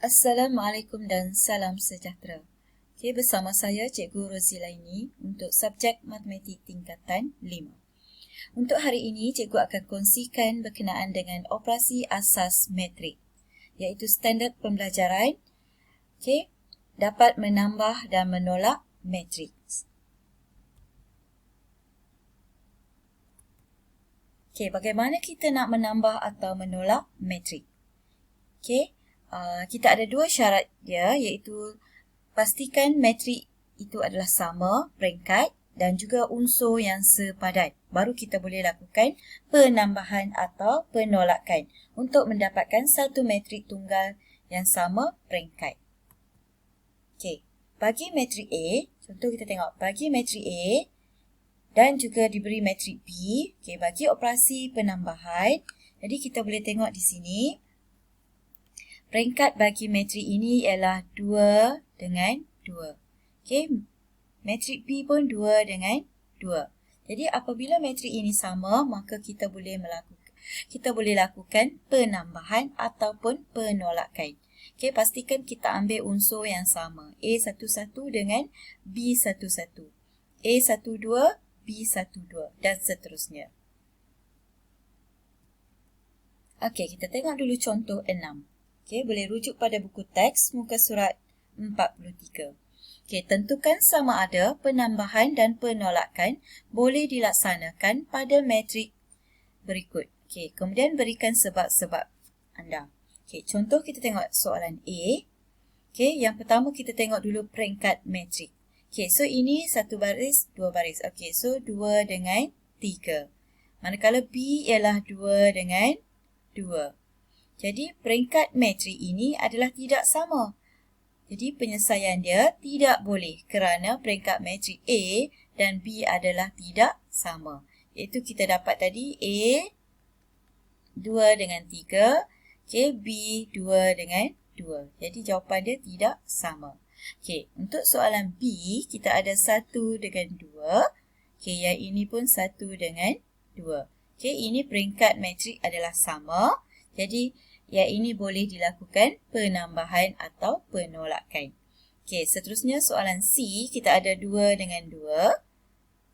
Assalamualaikum dan salam sejahtera. Okey, bersama saya Cikgu Rozila ini untuk subjek Matematik tingkatan 5. Untuk hari ini, Cikgu akan kongsikan berkenaan dengan operasi asas metrik, iaitu standard pembelajaran, okey, dapat menambah dan menolak matriks. Okey, bagaimana kita nak menambah atau menolak matrik? Okey, kita ada dua syarat dia, iaitu pastikan matrik itu adalah sama peringkat dan juga unsur yang sepadan. Baru kita boleh lakukan penambahan atau penolakan untuk mendapatkan satu matrik tunggal yang sama peringkat. Okey, bagi matrik A, contoh kita tengok bagi matrik A dan juga diberi matrik B, okey, bagi operasi penambahan, jadi kita boleh tengok di sini peringkat bagi matrik ini ialah 2 dengan 2. Okey, matrik B pun 2 dengan 2. Jadi apabila matrik ini sama, maka kita boleh lakukan penambahan ataupun penolakan. Okey, pastikan kita ambil unsur yang sama. A11 dengan B11. A12, B12 dan seterusnya. Okey, kita tengok dulu contoh 6. Okey, boleh rujuk pada buku teks muka surat 43. Okey, tentukan sama ada penambahan dan penolakan boleh dilaksanakan pada matrik berikut. Okey, kemudian berikan sebab-sebab anda. Okey, contoh kita tengok soalan A. Okey, yang pertama kita tengok dulu peringkat matrik. Okey, so ini satu baris, dua baris. Okey, so 2 dengan 3. Manakala B ialah 2 dengan 2. Jadi peringkat matrik ini adalah tidak sama. Jadi penyelesaian dia tidak boleh kerana peringkat matrik A dan B adalah tidak sama. Iaitu kita dapat tadi A 2 dengan 3, okay, B 2 dengan 2. Jadi jawapan dia tidak sama. Okay, untuk soalan B kita ada 1 dengan 2. Okay, yang ini pun 1 dengan 2. Okay, ini peringkat matrik adalah sama. Jadi, yang ini boleh dilakukan penambahan atau penolakan. Okey, seterusnya soalan C, kita ada 2 dengan 2.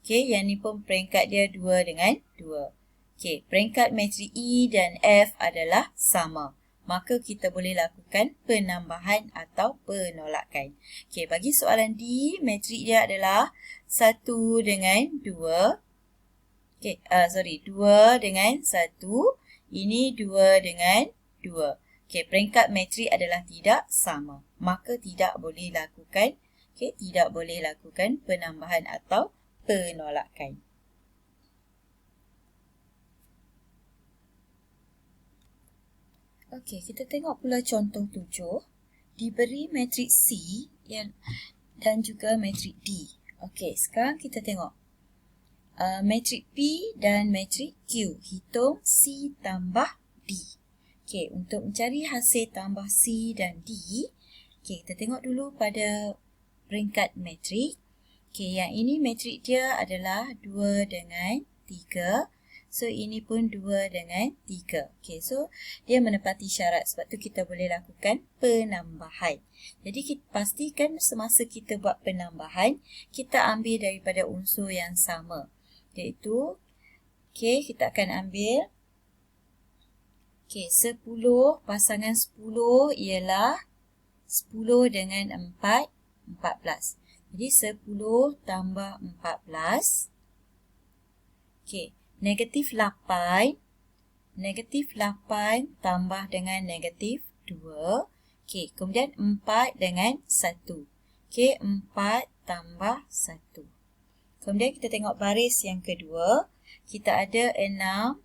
Okey, yang ni pun peringkat dia 2 dengan 2. Okey, peringkat matrik E dan F adalah sama. Maka kita boleh lakukan penambahan atau penolakan. Okey, bagi soalan D, matrik dia adalah 1 dengan 2. Okey, 2 dengan 1. Ini 2 dengan 2. Okey, peringkat matrik adalah tidak sama. Maka tidak boleh lakukan penambahan atau penolakan. Okey, kita tengok pula contoh 7. Diberi matrik C dan juga matrik D. Okey, sekarang kita tengok matrik P dan matrik Q. Hitung C tambah D. Okey, untuk mencari hasil tambah C dan D, okey, kita tengok dulu pada peringkat matrik. Okey, yang ini matrik dia adalah 2 dengan 3. So, ini pun 2 dengan 3. Okey, so dia menepati syarat. Sebab tu kita boleh lakukan penambahan. Jadi, kita pastikan semasa kita buat penambahan, kita ambil daripada unsur yang sama. Iaitu, okey, kita akan ambil 10, pasangan 10 ialah 10 dengan 4, 14. Jadi 10 tambah 14. Okey, negatif 8. Negatif 8 tambah dengan negatif 2. Okey, kemudian 4 dengan 1. Okey, 4 tambah 1. Kemudian kita tengok baris yang kedua. Kita ada 6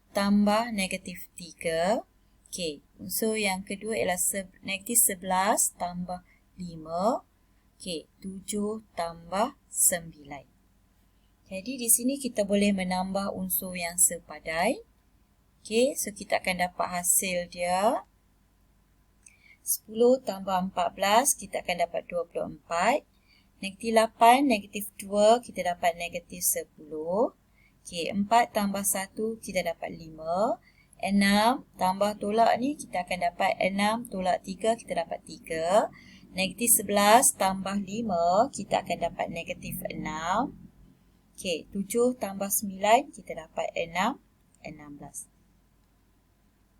tambah negatif 3. Okey, unsur yang kedua ialah negatif 11 tambah 5. Okey, 7 tambah 9. Jadi di sini kita boleh menambah unsur yang sepadan. Okey, so kita akan dapat hasil dia. 10 tambah 14, kita akan dapat 24. Negatif 8, negatif 2, kita dapat negatif 10. Okey, 4 tambah 1, kita dapat 5. 6 tambah tolak ni kita akan dapat 6 tolak 3, kita dapat 3. Negatif 11 tambah 5, kita akan dapat negatif 6. Okey, 7 tambah 9, kita dapat 6, 16.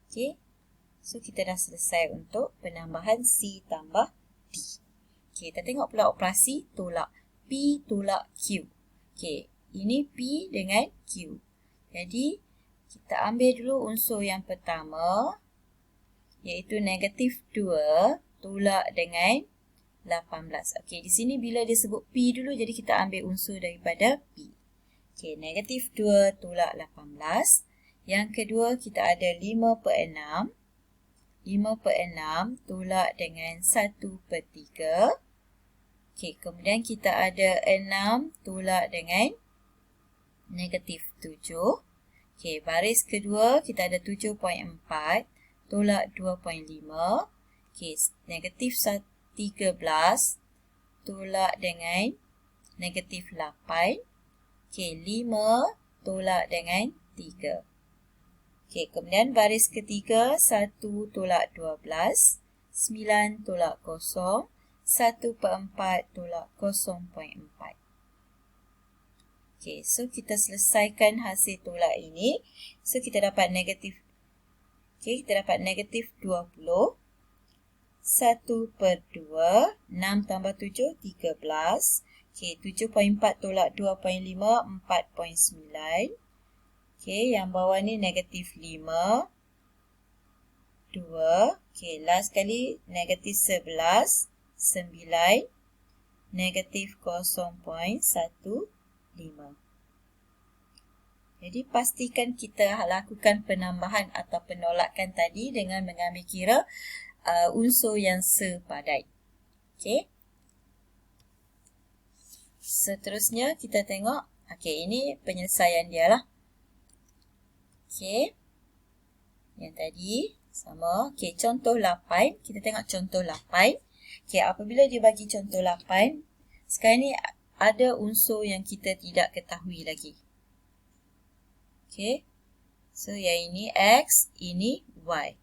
Okey, so kita dah selesai untuk penambahan C tambah D. Okey, kita tengok pula operasi tolak. P tolak Q. Okey, ini P dengan Q. Jadi, kita ambil dulu unsur yang pertama, iaitu negatif 2 tolak dengan 18. Okey, di sini bila dia sebut P dulu, jadi kita ambil unsur daripada P. Okey, negatif 2 tolak 18. Yang kedua, kita ada 5/6. 5/6 tolak dengan 1/3. Okey, kemudian kita ada 6 tolak dengan negatif 7. Okey, baris kedua kita ada 7.4 tolak 2.5. Okey, negatif 13 tolak dengan negatif 8. Okey, 5 tolak dengan 3. Okey, kemudian baris ketiga 1 tolak 12, 9 tolak 0, 1/4 tolak 0.4. Okey, so kita selesaikan hasil tolak ini. So kita dapat negatif. Okey, kita dapat negatif 20. 1/2, 6 tambah 7, 13. Okey, 7.4 tolak 2.5, 4.9. Okey, yang bawah ni negatif 5. 2. Okey, last kali negatif 11, 9. Negatif 0.15. Jadi pastikan kita lakukan penambahan atau penolakan tadi dengan mengambil kira unsur yang sepadan. Okey. Seterusnya kita tengok. Okey, ini penyelesaian dia lah. Okey. Yang tadi sama. Okey, contoh 8. Kita tengok contoh 8. Okey, apabila dia bagi contoh 8, sekarang ni ada unsur yang kita tidak ketahui lagi. Okey. So, yang ini X, ini Y.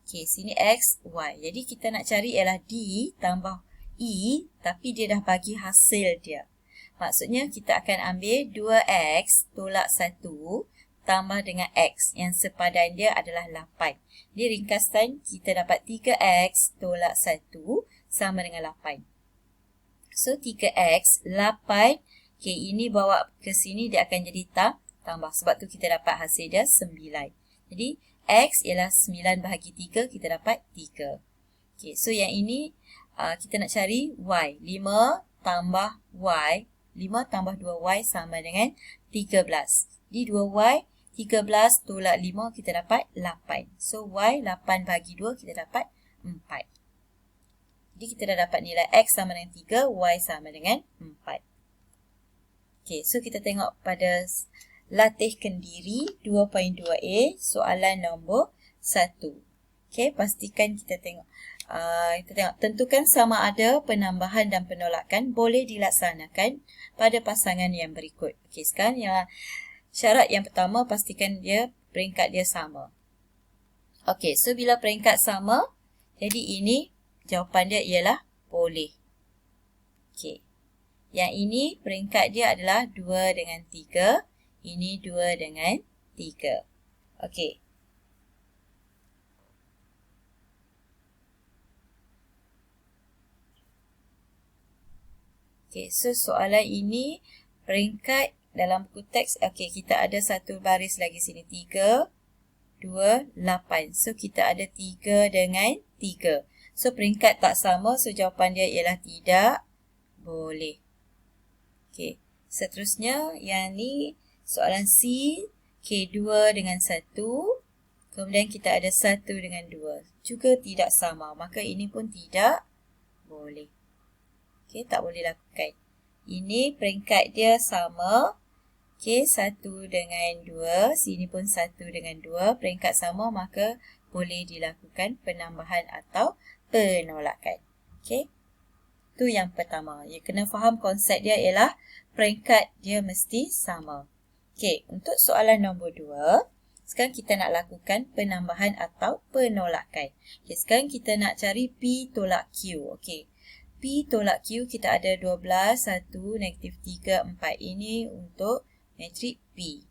Okey, sini X, Y. Jadi, kita nak cari ialah D tambah E, tapi dia dah bagi hasil dia. Maksudnya, kita akan ambil 2X tolak 1 tambah dengan X. Yang sepadan dia adalah 8. Di ringkasan, kita dapat 3X tolak 1 sama dengan 8. So, 3X, 8. Okay, ini bawa ke sini, dia akan jadi tambah. Sebab tu kita dapat hasil dia 9. Jadi, X ialah 9 bahagi 3, kita dapat 3. Okay, so yang ini, kita nak cari Y. 5 tambah Y. 5 tambah 2Y sama dengan 13. Di 2Y, 13 tolak 5, kita dapat 8. So, Y, 8 bahagi 2, kita dapat 4. Jadi, kita dah dapat nilai X sama dengan 3, Y sama dengan 4. Okey, so kita tengok pada latih kendiri 2.2a, soalan nombor 1. Okey, pastikan kita tengok. Tentukan sama ada penambahan dan penolakan boleh dilaksanakan pada pasangan yang berikut. Okey, sekarang syarat yang pertama, pastikan dia peringkat dia sama. Okey, so bila peringkat sama, jadi ini jawapan dia ialah boleh. Okey. Yang ini peringkat dia adalah 2 dengan 3. Ini 2 dengan 3. Okey. Okey, so soalan ini peringkat dalam buku teks. Okey, kita ada satu baris lagi sini. 3, 2, 8. So, kita ada 3 dengan 3. So, peringkat tak sama. So, jawapan dia ialah tidak boleh. Okey. Seterusnya, yang ni soalan C. Okey, 2 dengan 1. Kemudian, kita ada 1 dengan 2. Juga tidak sama. Maka, ini pun tidak boleh. Okey, tak boleh lakukan. Ini peringkat dia sama. Okey, 1 dengan 2. Sini pun 1 dengan 2. Peringkat sama, maka boleh dilakukan penambahan atau penolakan. Okey. Itu yang pertama. You kena faham konsep dia ialah peringkat dia mesti sama. Okey, untuk soalan nombor 2. Sekarang kita nak lakukan penambahan atau penolakan. Okay, sekarang kita nak cari P tolak Q. Okay. P tolak Q kita ada 12, 1, negatif 3, 4. Ini untuk matrik P.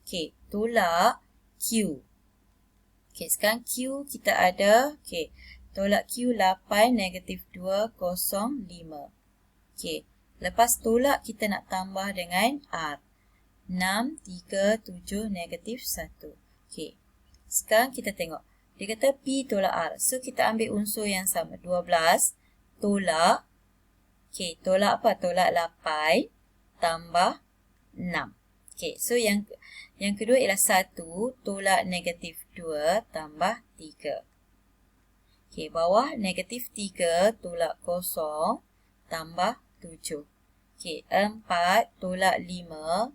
Okay, tolak Q. Okay, sekarang Q kita ada, okay, tolak Q 8, negatif 2, 0, 5. Okay, lepas tolak kita nak tambah dengan R. 6, 3, 7, negatif 1. Okay, sekarang kita tengok. Dia kata P tolak R. So, kita ambil unsur yang sama. 12 tolak, okay, tolak apa? Tolak 8 tambah 6. Okay, so yang kedua ialah 1 tolak negatif 2 tambah 3. Okay, bawah negatif 3 tolak 0 tambah 7. Okay, 4 tolak 5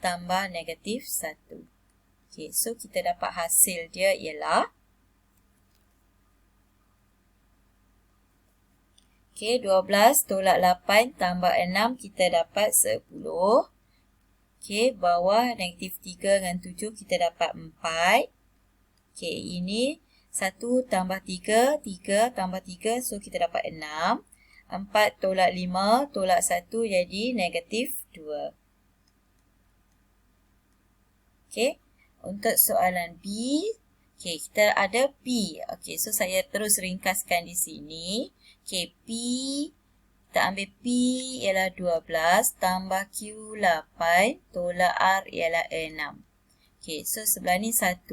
tambah negatif 1. Okay, so kita dapat hasil dia ialah, okay, 12 tolak 8 tambah 6 kita dapat 10. Okay, bawah negatif 3 dengan 7 kita dapat 4. Okay, ini 1 tambah 3, 3 tambah 3, so kita dapat 6. 4 tolak 5 tolak 1 jadi negatif 2. Okay, untuk soalan B, okay, kita ada P. Okay, so saya terus ringkaskan di sini. Okay, P, kita ambil P ialah 12 tambah Q 8 tolak R ialah 6. Okay, so sebelah ni 1.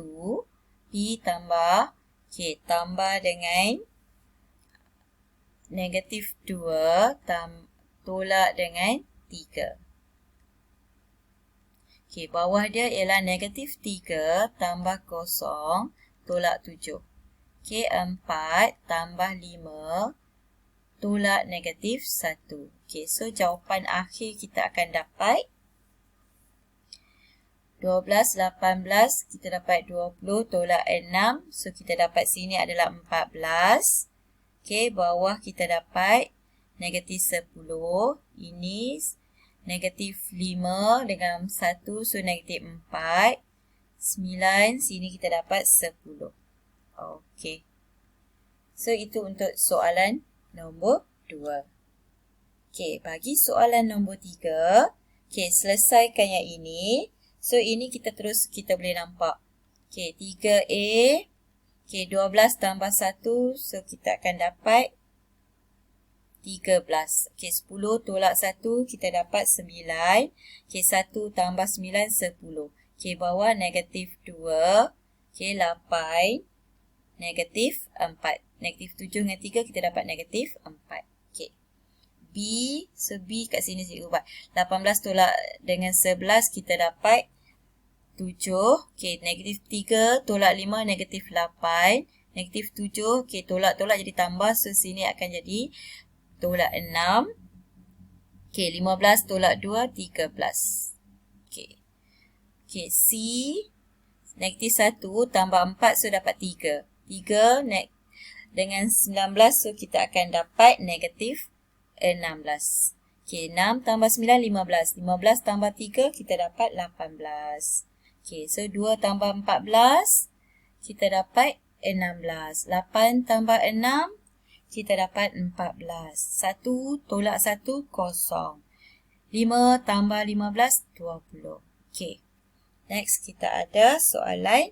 P tambah, okay, tambah dengan negatif 2 tolak dengan 3. Okay, bawah dia ialah negatif 3 tambah 0 tolak 7. Okay, 4 tambah 5 tolak negatif 1. Okay, so jawapan akhir kita akan dapat 12, 18, kita dapat 20 tolak 6. So, kita dapat sini adalah 14. Okay, bawah kita dapat negatif 10. Ini negatif 5 dengan 1, so negatif 4. 9, sini kita dapat 10. Okay. So, itu untuk soalan nombor 2. Okay, bagi soalan nombor 3. Okay, selesaikan yang ini. So, ini kita boleh nampak. Okay, 3A. Okay, 12 tambah 1. So, kita akan dapat 13. Okay, 10 tolak 1. Kita dapat 9. Okay, 1 tambah 9, 10. Okay, bawah negatif 2. Okay, 8. Negatif 4. Negatif 7 dengan 3, kita dapat negatif 4. Okay. B, so B kat sini cikgu buat. 18 tolak dengan 11, kita dapat 7. Okay, negatif 3 tolak 5, negatif 8. Negatif 7, okay, tolak-tolak jadi tambah. So, sini akan jadi tolak 6. Okay, 15 tolak 2, 13. Okay. Okay, C, negatif 1 tambah 4, so dapat 3. 3 dengan 19, so kita akan dapat negatif 16. Okay, 6 tambah 9, 15. 15 tambah 3, kita dapat 18. Okay, so 2 tambah 14, kita dapat 16. 8 tambah 6, kita dapat 14. 1 tolak 1, 0. 5 tambah 15, 20. Okay, next kita ada soalan.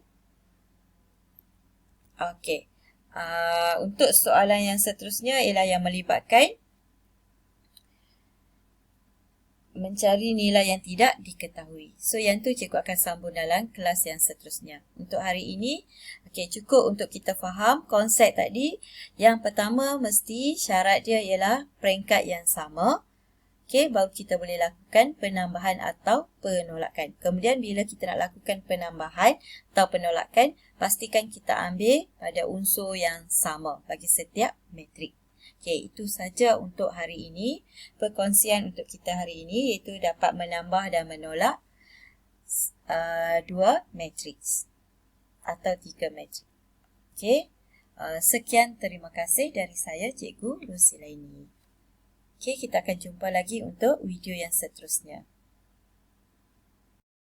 Okay. Untuk soalan yang seterusnya ialah yang melibatkan mencari nilai yang tidak diketahui. So, yang tu cikgu akan sambung dalam kelas yang seterusnya. Untuk hari ini, okay, cukup untuk kita faham konsep tadi. Yang pertama, mesti syarat dia ialah peringkat yang sama. Okay, baru kita boleh lakukan penambahan atau penolakan. Kemudian, bila kita nak lakukan penambahan atau penolakan, pastikan kita ambil pada unsur yang sama bagi setiap matrik. Okay, itu saja untuk hari ini. Perkongsian untuk kita hari ini iaitu dapat menambah dan menolak 2 matriks atau 3 matrik. Okay, sekian, terima kasih dari saya, Cikgu Rosilaini. Okay, kita akan jumpa lagi untuk video yang seterusnya.